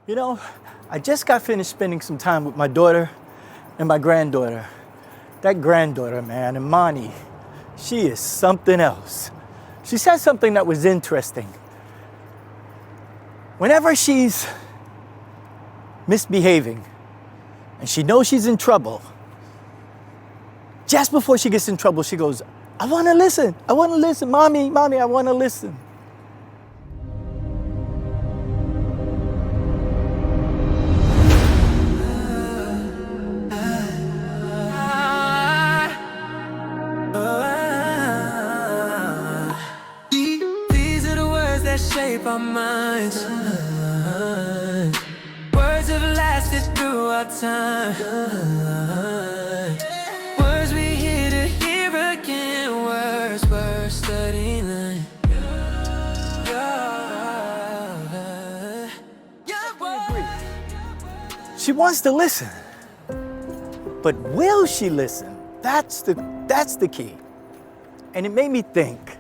You know, I just got finished spending some time with my daughter and my granddaughter. That granddaughter, man, Imani, she is something else. She said something that was interesting. Whenever she's misbehaving and she knows she's in trouble, just before she gets in trouble, she goes, I want to listen. I want to listen. Mommy, I want to listen. These are the words that shape our minds. Words have lasted through our time. Words we hear to hear again. Words we're studying. She wants to listen, but will she listen? That's the key. And it made me think,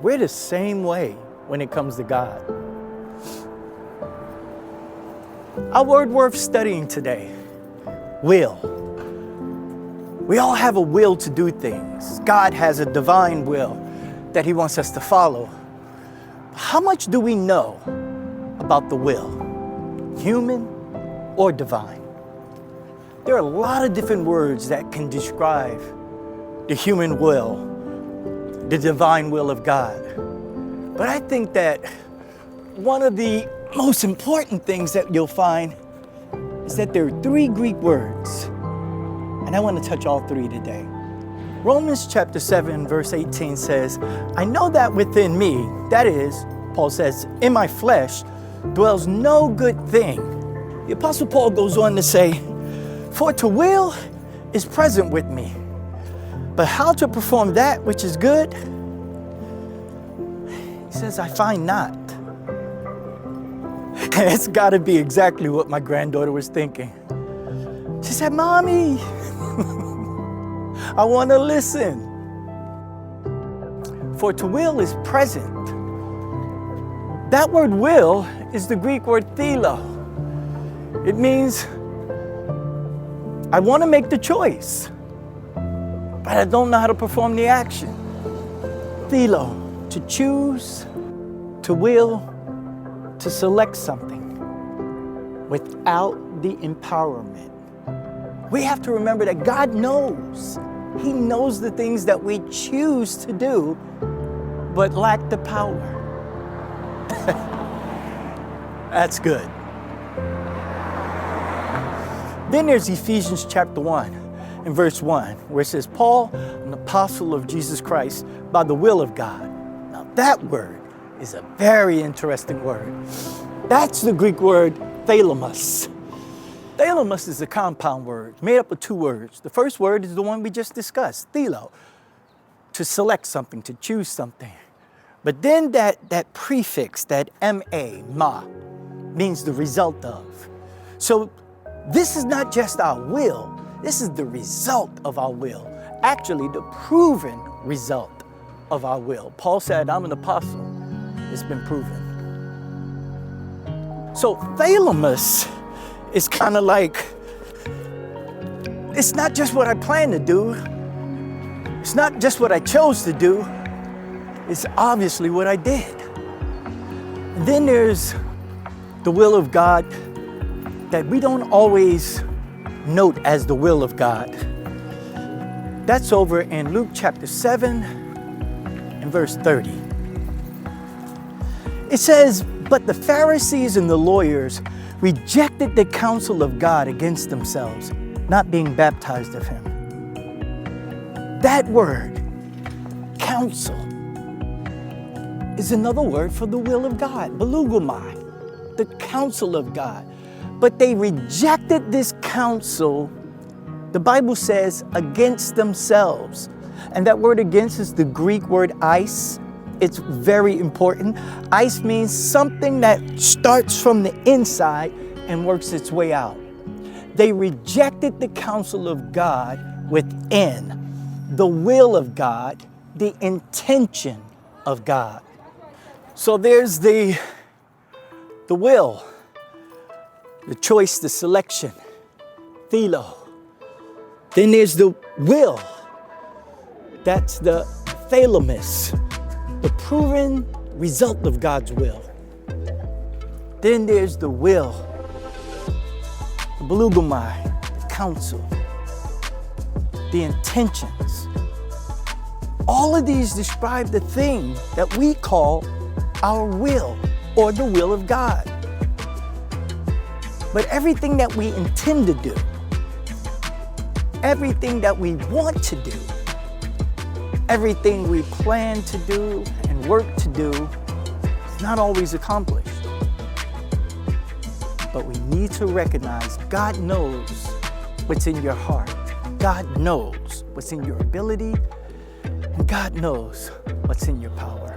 we're the same way when it comes to God. Our word worth studying today, will. We all have a will to do things. God has a divine will that He wants us to follow. How much do we know about the will, human or divine? There are a lot of different words that can describe the human will, the divine will of God. But I think that one of the most important things that you'll find is that there are three Greek words, and I want to touch all three today. Romans chapter 7, verse 18 says, I know that within me, that is, Paul says, in my flesh, dwells no good thing. The Apostle Paul goes on to say, for to will is present with me, but how to perform that which is good, he says, I find not. It's got to be exactly what my granddaughter was thinking. She said, Mommy, I want to listen. For to will is present. That word will is the Greek word thelo. It means I want to make the choice, but I don't know how to perform the action. Thelo, to choose, to will, to select something without the empowerment. We have to remember that God knows. He knows the things that we choose to do, but lack the power. That's good. Then there's Ephesians chapter 1 and verse 1, where it says, Paul, an apostle of Jesus Christ, by the will of God. Now that word is a very interesting word. That's the Greek word thelemos. Thelemos is a compound word made up of two words. The first word is the one we just discussed, thelo, to select something, to choose something. But then that prefix, that ma, means the result of. So this is not just our will, this is the result of our will. Actually, the proven result of our will. Paul said, I'm an apostle. It's been proven. So thelemos is kind of like, it's not just what I plan to do. It's not just what I chose to do. It's obviously what I did. And then there's the will of God that we don't always note as the will of God. That's over in Luke chapter 7 and verse 30. It says, but the Pharisees and the lawyers rejected the counsel of God against themselves, not being baptized of Him. That word, counsel, is another word for the will of God, belugomai, the counsel of God. But they rejected this counsel, the Bible says, against themselves. And that word against is the Greek word eis. It's very important. Eis means something that starts from the inside and works its way out. They rejected the counsel of God within, the will of God, the intention of God. So there's the will, the choice, the selection, philo. Then there's the will. That's the thalamus, the proven result of God's will. Then there's the will, the belugomai, the counsel, the intentions. All of these describe the thing that we call our will or the will of God. But everything that we intend to do, everything that we want to do, everything we plan to do and work to do is not always accomplished. But we need to recognize God knows what's in your heart. God knows what's in your ability, and God knows what's in your power.